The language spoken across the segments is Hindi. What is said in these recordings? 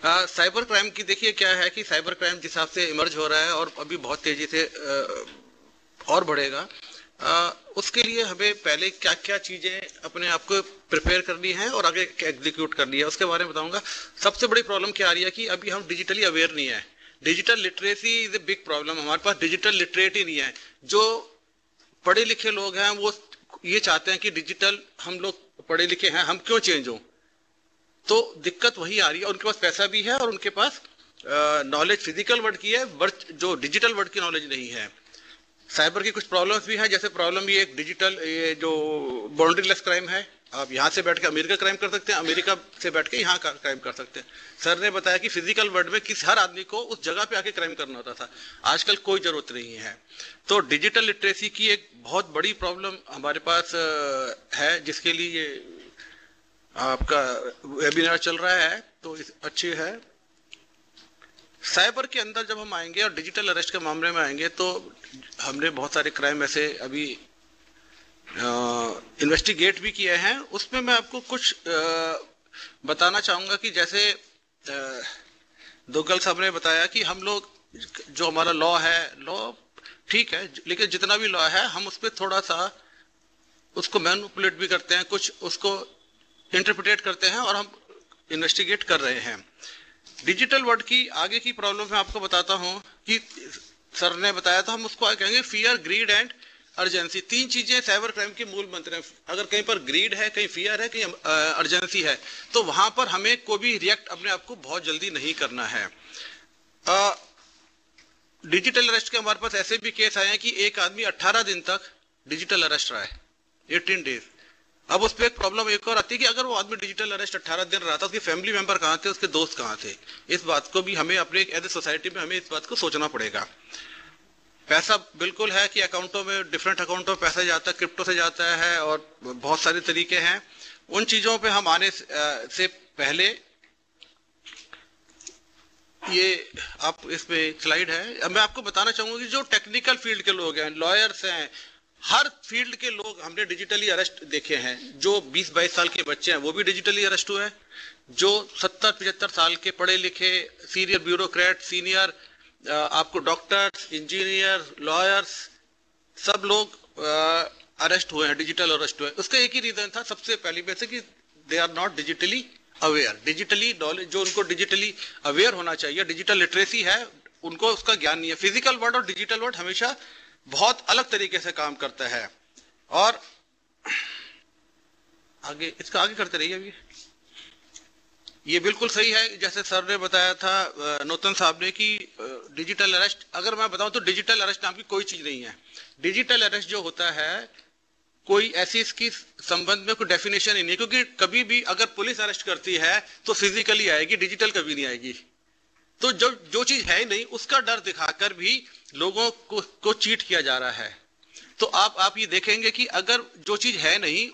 साइबर क्राइम की देखिए क्या है कि साइबर क्राइम जिस हिसाब से इमर्ज हो रहा है और अभी बहुत तेजी से और बढ़ेगा, उसके लिए हमें पहले क्या क्या चीजें अपने आप को प्रिपेयर करनी है और आगे एग्जीक्यूट करनी है उसके बारे में बताऊंगा। सबसे बड़ी प्रॉब्लम क्या आ रही है कि अभी हम डिजिटली अवेयर नहीं है। Digital literacy is a big problem. हमारे पास डिजिटल लिटरेट ही नहीं है। जो पढ़े लिखे लोग हैं वो ये चाहते हैं कि डिजिटल, हम लोग पढ़े लिखे हैं, हम क्यों चेंज हों। तो दिक्कत वही आ रही है। उनके पास पैसा भी है और उनके पास नॉलेज फिजिकल वर्ल्ड की है, बट जो डिजिटल वर्ल्ड की नॉलेज नहीं है। साइबर की कुछ प्रॉब्लम्स भी है, जैसे प्रॉब्लम ये एक डिजिटल, ये जो बाउंड्रीलेस क्राइम है। आप यहाँ से बैठ के अमेरिका क्राइम कर सकते हैं, अमेरिका से बैठ के यहाँ क्राइम कर सकते हैं। सर ने बताया कि फिजिकल वर्ल्ड में किस हर आदमी को उस जगह पे आके क्राइम करना होता था, आजकल कोई जरूरत नहीं है। तो डिजिटल लिटरेसी की एक बहुत बड़ी प्रॉब्लम हमारे पास है, जिसके लिए आपका वेबिनार चल रहा है, तो अच्छी है। साइबर के अंदर जब हम आएंगे और डिजिटल अरेस्ट के मामले में आएंगे, तो हमने बहुत सारे क्राइम ऐसे अभी इन्वेस्टिगेट भी किए हैं। उसमें मैं आपको कुछ बताना चाहूंगा कि जैसे दोगल साहब ने बताया कि हम लोग, जो हमारा लॉ है, लॉ ठीक है, लेकिन जितना भी लॉ है हम उस पर थोड़ा सा उसको मैनिपुलेट भी करते हैं, कुछ उसको इंटरप्रिटेट करते हैं और हम इन्वेस्टिगेट कर रहे हैं। डिजिटल वर्ल्ड की आगे की प्रॉब्लम मैं आपको बताता हूं कि सर ने बताया था, हम उसको आगे कहेंगे फियर, ग्रीड एंड अर्जेंसी। तीन चीजें साइबर क्राइम के मूल मंत्र हैं। अगर कहीं पर ग्रीड है, कहीं फियर है, कहीं अर्जेंसी है, तो वहां पर हमें कोई भी रिएक्ट अपने आप को बहुत जल्दी नहीं करना है। डिजिटल अरेस्ट के हमारे पास ऐसे भी केस आए हैं कि एक आदमी 18 दिन तक डिजिटल अरेस्ट रहा है, 18 डेज। अब उस पर एक प्रॉब्लम एक और आती है कि अगर वो आदमी डिजिटल अरेस्ट 18 दिन रहा था, उसके फैमिली मेंबर कहाँ थे, उसके दोस्त कहाँ थे। इस बात को भी हमें अपने एज ए सोसाइटी में हमें इस बात को सोचना पड़ेगा। पैसा बिल्कुल है कि अकाउंटों में, डिफरेंट अकाउंटों में पैसा जाता है, क्रिप्टो से जाता है और बहुत सारे तरीके हैं। उन चीजों पे हम आने से पहले, ये आप इसमें एक स्लाइड है, मैं आपको बताना चाहूंगा कि जो टेक्निकल फील्ड के लोग हैं, लॉयर्स हैं, हर फील्ड के लोग हमने डिजिटली अरेस्ट देखे हैं। जो 20-22 साल के बच्चे हैं वो भी डिजिटली अरेस्ट हुए हैं। जो 70-75 साल के पढ़े लिखे सीनियर ब्यूरोक्रेट, सीनियर आपको डॉक्टर्स, इंजीनियर, लॉयर्स, सब लोग अरेस्ट हुए हैं, डिजिटल अरेस्ट हुए हैं। उसका एक ही रीजन था, सबसे पहली वजह से कि they are not digitally aware. Digitally knowledge, जो उनको डिजिटली अवेयर होना चाहिए, डिजिटल लिटरेसी है, उनको उसका ज्ञान नहीं है। फिजिकल वर्ल्ड और डिजिटल वर्ल्ड हमेशा बहुत अलग तरीके से काम करता है। और आगे इसका आगे करते रहिए। अभी ये बिल्कुल सही है, जैसे सर ने बताया था, नूतन साहब ने, कि डिजिटल अरेस्ट, अगर मैं बताऊं तो डिजिटल अरेस्ट नाम की कोई चीज नहीं है। डिजिटल अरेस्ट जो होता है, कोई ऐसी इसकी संबंध में कोई डेफिनेशन ही नहीं, क्योंकि कभी भी अगर पुलिस अरेस्ट करती है तो फिजिकली आएगी, डिजिटल कभी नहीं आएगी। तो जो चीज है ही नहीं, उसका डर दिखाकर भी लोगों को चीट किया जा रहा है। तो आप ये देखेंगे कि अगर जो चीज है नहीं,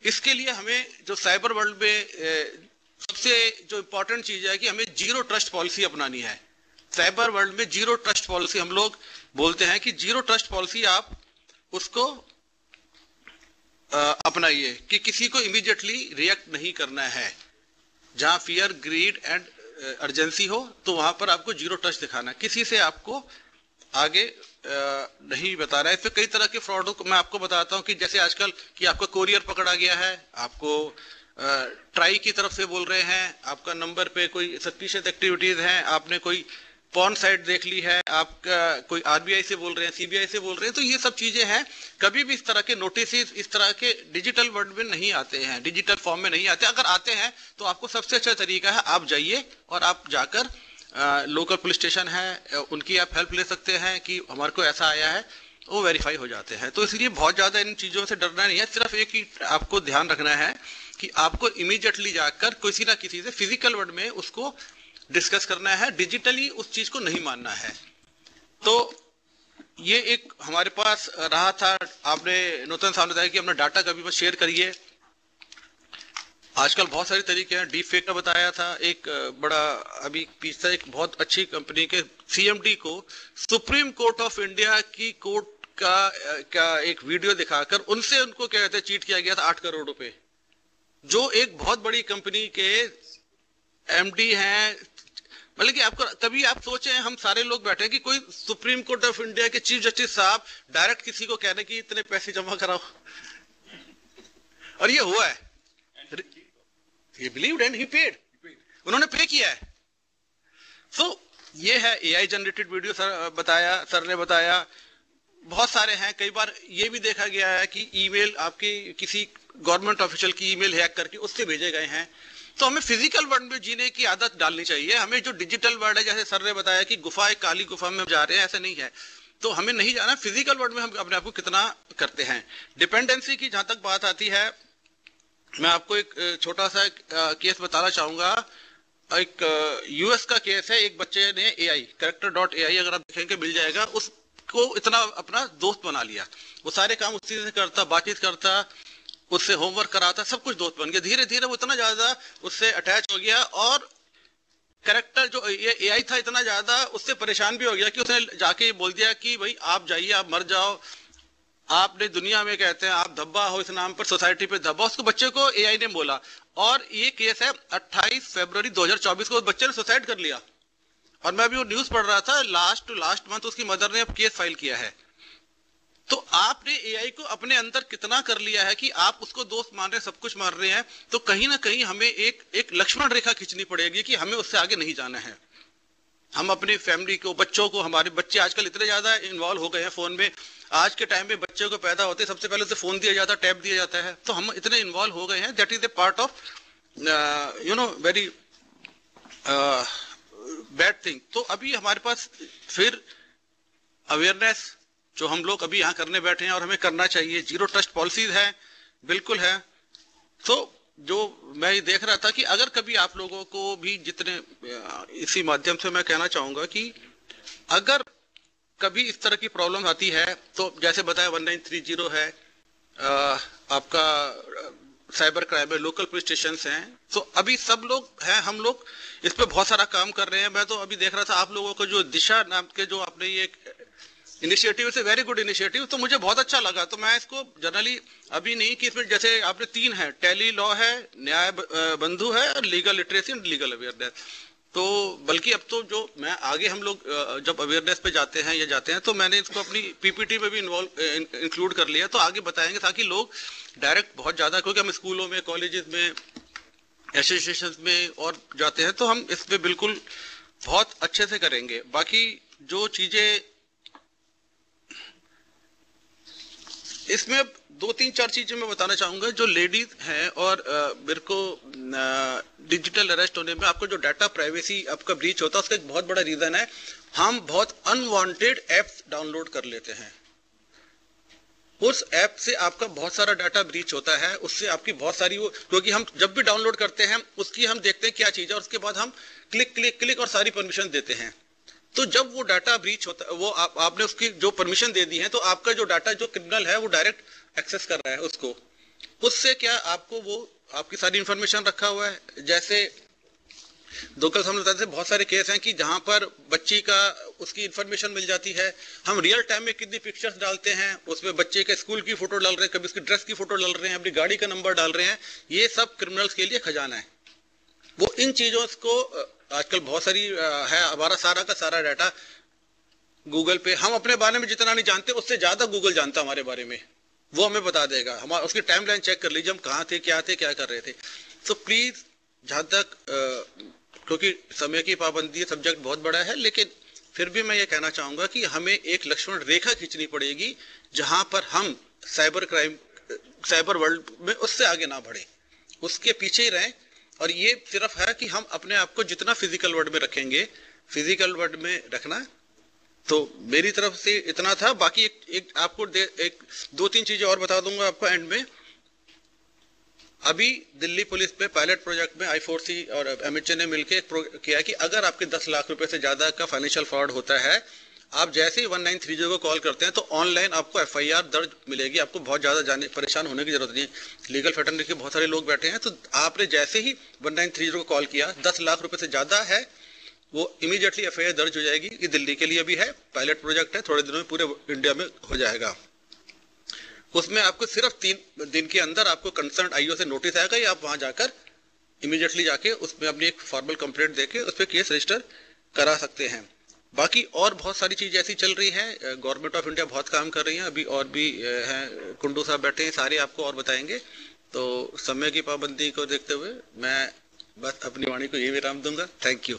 इसके लिए हमें जो साइबर वर्ल्ड में सबसे जो इंपॉर्टेंट चीज है कि हमें जीरो ट्रस्ट पॉलिसी अपनानी है। साइबर वर्ल्ड में जीरो ट्रस्ट पॉलिसी, हम लोग बोलते हैं कि जीरो ट्रस्ट पॉलिसी आप उसको अपनाइए, कि किसी को इमीडिएटली रिएक्ट नहीं करना है। जहां फियर, ग्रीड एंड अर्जेंसी हो, तो वहां पर आपको जीरो ट्रस्ट दिखाना है। किसी से आपको आगे नहीं बता रहा है। इसमें कई तरह के फ्रॉड मैं आपको बताता हूं, कि जैसे आजकल कि आपका कोरियर पकड़ा गया है, आपको ट्राई की तरफ से बोल रहे हैं, आपका नंबर पे कोई सस्पिशियस एक्टिविटीज हैं, आपने कोई पॉर्न साइट देख ली है, आपका कोई आरबीआई से बोल रहे हैं, सीबीआई से बोल रहे हैं। तो ये सब चीजें हैं, कभी भी इस तरह के नोटिस इस तरह के डिजिटल वर्ल्ड में नहीं आते हैं, डिजिटल फॉर्म में नहीं आते। अगर आते हैं तो आपको सबसे अच्छा तरीका है, आप जाइए और आप जाकर लोकल पुलिस स्टेशन है, उनकी आप हेल्प ले सकते हैं कि हमारे को ऐसा आया है, वो वेरीफाई हो जाते हैं। तो इसलिए बहुत ज्यादा इन चीजों से डरना नहीं है। सिर्फ एक ही आपको ध्यान रखना है कि आपको इमीडिएटली जाकर किसी ना किसी से फिजिकल वर्ल्ड में उसको डिस्कस करना है, डिजिटली उस चीज को नहीं मानना है। तो ये एक हमारे पास रहा था। आपने नूतन साहब ने बताया कि अपना डाटा कभी मत शेयर करिए। आजकल बहुत सारे तरीके हैं। डीप फेक का बताया था, एक बड़ा अभी पीछे एक बहुत अच्छी कंपनी के सीएमडी को सुप्रीम कोर्ट ऑफ इंडिया की कोर्ट का एक वीडियो दिखाकर उनसे उनको क्या कहते हैं चीट किया गया था 8 करोड़ रुपए। जो एक बहुत बड़ी कंपनी के एमडी हैं, मतलब कि आपको कभी आप सोचे हैं, हम सारे लोग बैठे हैं कि कोई सुप्रीम कोर्ट ऑफ इंडिया के चीफ जस्टिस साहब डायरेक्ट किसी को कहने कि इतने पैसे जमा कराओ, और ये हुआ है, he believed and he paid, उन्होंने पे किया है। सो ये है एआई जनरेटेड वीडियो, सर ने बताया, बहुत सारे हैं। कई बार ये भी देखा गया है कि ईमेल आपकी किसी गवर्नमेंट ऑफिशियल की ईमेल हैक करके उससे भेजे गए हैं। तो हमें फिजिकल वर्ल्ड में जीने की आदत डालनी चाहिए। हमें जो डिजिटल वर्ल्ड है, जैसे सर ने बताया कि गुफा, एक काली गुफा में जा रहे हैं, ऐसा नहीं है। तो हमें नहीं जाना, फिजिकल वर्ल्ड में हम अपने आप को कितना करते हैं। डिपेंडेंसी की जहां तक बात आती है, मैं आपको एक छोटा सा केस बताना चाहूंगा। एक यूएस का केस है, एक बच्चे ने एआई character.ai, अगर आप देखेंगे मिल जाएगा, उसको इतना अपना दोस्त बना लिया, वो सारे काम उसी से करता, बातचीत करता, उससे होमवर्क कराता, सब कुछ दोस्त बन गया। धीरे धीरे वो इतना ज्यादा उससे अटैच हो गया, और कैरेक्टर जो ये एआई था इतना ज्यादा उससे परेशान भी हो गया कि उसने जाके बोल दिया कि भाई आप जाइए, आप मर जाओ, आपने दुनिया में कहते हैं आप धब्बा हो, इस नाम पर सोसाइटी पे धब्बा, उसको बच्चे को एआई ने बोला। और ये केस है 28 फरवरी 2024 को, उस बच्चे ने सुसाइड कर लिया। और मैं अभी वो न्यूज पढ़ रहा था, लास्ट मंथ उसकी मदर ने अब केस फाइल किया है। तो आपने एआई को अपने अंदर कितना कर लिया है कि आप उसको दोस्त मान रहे हैं, सब कुछ मान रहे हैं। तो कहीं ना कहीं हमें एक लक्ष्मण रेखा खींचनी पड़ेगी कि हमें उससे आगे नहीं जाना है। हम अपनी फैमिली को, बच्चों को, हमारे बच्चे आजकल इतने ज्यादा इन्वॉल्व हो गए हैं फोन में। आज के टाइम में बच्चे को पैदा होते सबसे पहले उसे फोन दिया जाता है, टैब दिया जाता है। तो हम इतने इन्वॉल्व हो गए हैं, that is a part of very bad thing. तो अभी हमारे पास फिर अवेयरनेस जो हम लोग अभी यहाँ करने बैठे हैं और हमें करना चाहिए, जीरो ट्रस्ट पॉलिसीज है, बिल्कुल है। तो जो मैं देख रहा था कि अगर कभी आप लोगों को भी जितने, इसी माध्यम से मैं कहना चाहूंगा कि अगर कभी इस तरह की प्रॉब्लम आती है, तो जैसे बताया 1930 है, आपका साइबर क्राइम है, लोकल पुलिस स्टेशन हैं। तो अभी सब लोग हैं, हम लोग इस पे बहुत सारा काम कर रहे हैं। मैं तो अभी देख रहा था आप लोगों को जो दिशा नाम के जो आपने ये इनिशिएटिव से, वेरी गुड इनिशिएटिव, तो मुझे बहुत अच्छा लगा। तो मैं इसको जनरली अभी नहीं कि इसमें जैसे आपने 3 है, टेली लॉ है, न्याय बंधु है, और legal literacy and legal awareness. तो बल्कि अब तो जो मैं आगे हम लोग जब अवेयरनेस पे जाते हैं या जाते हैं, तो मैंने इसको अपनी पीपीटी में भी इंक्लूड कर लिया। तो आगे बताएंगे ताकि लोग डायरेक्ट बहुत ज्यादा, क्योंकि हम स्कूलों में, कॉलेजेस में, एसोसिएशन में और जाते हैं, तो हम इस पे बिल्कुल बहुत अच्छे से करेंगे। बाकी जो चीजें इसमें 2-3-4 चीजें मैं बताना चाहूंगा जो लेडीज हैं। और मेरे को डिजिटल अरेस्ट होने में आपको जो डाटा प्राइवेसी आपका ब्रीच होता है, उसका एक बहुत बड़ा रीजन है हम बहुत अनवांटेड एप्स डाउनलोड कर लेते हैं। उस ऐप से आपका बहुत सारा डाटा ब्रीच होता है, उससे आपकी बहुत सारी वो, क्योंकि हम जब भी डाउनलोड करते हैं उसकी हम देखते हैं क्या चीज है, और उसके बाद हम क्लिक और सारी परमिशन देते हैं। तो जब वो डाटा ब्रीच होता है, वो आपने उसकी जो परमिशन दे दी है, तो आपका जो डाटा, जो क्रिमिनल है वो डायरेक्ट एक्सेस कर रहा है उसको। उससे क्या आपको वो आपकी सारी इंफॉर्मेशन रखा हुआ है। जैसे कल हम बताते थे, बहुत सारे केस हैं कि जहां पर बच्ची का उसकी इंफॉर्मेशन मिल जाती है। हम रियल टाइम में कितनी पिक्चर्स डालते हैं, उसमें बच्चे के स्कूल की फोटो डाल रहे हैं, कभी उसकी ड्रेस की फोटो डाल रहे हैं, अपनी गाड़ी का नंबर डाल रहे हैं। ये सब क्रिमिनल्स के लिए खजाना है। वो इन चीजों को आजकल बहुत सारी है, हमारा सारा का सारा डाटा गूगल पे, हम अपने बारे में जितना नहीं जानते उससे ज्यादा गूगल जानता हमारे बारे में, वो हमें बता देगा। हमारा उसकी टाइमलाइन चेक कर लीजिए, हम कहाँ थे, क्या कर रहे थे। तो प्लीज जहां तक क्योंकि समय की पाबंदी है, सब्जेक्ट बहुत बड़ा है, लेकिन फिर भी मैं ये कहना चाहूंगा कि हमें एक लक्ष्मण रेखा खींचनी पड़ेगी जहां पर हम साइबर क्राइम, साइबर वर्ल्ड में उससे आगे ना बढ़े, उसके पीछे ही रहें। और ये सिर्फ है कि हम अपने आप को जितना फिजिकल वर्ल्ड में रखेंगे, फिजिकल वर्ल्ड में रखना। तो मेरी तरफ से इतना था। बाकी एक आपको 2-3 चीजें और बता दूंगा आपको एंड में। अभी दिल्ली पुलिस पे पायलट प्रोजेक्ट में I4C और MHA ने मिलकर किया कि अगर आपके 10 लाख रुपए से ज्यादा का फाइनेंशियल फ्रॉड होता है, आप जैसे ही 1930 को कॉल करते हैं तो ऑनलाइन आपको FIR दर्ज मिलेगी। आपको बहुत ज्यादा परेशान होने की जरूरत नहीं है। लीगल फैटर्निटी के बहुत सारे लोग बैठे हैं, तो आपने जैसे ही 1930 को कॉल किया, 10 लाख रुपए से ज्यादा है, वो इमीडिएटली FIR दर्ज हो जाएगी। ये दिल्ली के लिए भी है, पायलट प्रोजेक्ट है, थोड़े दिनों में पूरे इंडिया में हो जाएगा। उसमें आपको सिर्फ 3 दिन के अंदर आपको कंसर्न IO से नोटिस आएगा, या आप वहां जाकर इमीडिएटली जाके उसमें अपनी एक फॉर्मल कंप्लेंट देके उस पर केस रजिस्टर करा सकते हैं। बाकी और बहुत सारी चीज़ ऐसी चल रही है, गवर्नमेंट ऑफ इंडिया बहुत काम कर रही है, अभी और भी हैं, कुंडू साहब बैठे हैं, सारे आपको और बताएंगे। तो समय की पाबंदी को देखते हुए मैं बस अपनी वाणी को यही विराम दूंगा। Thank you.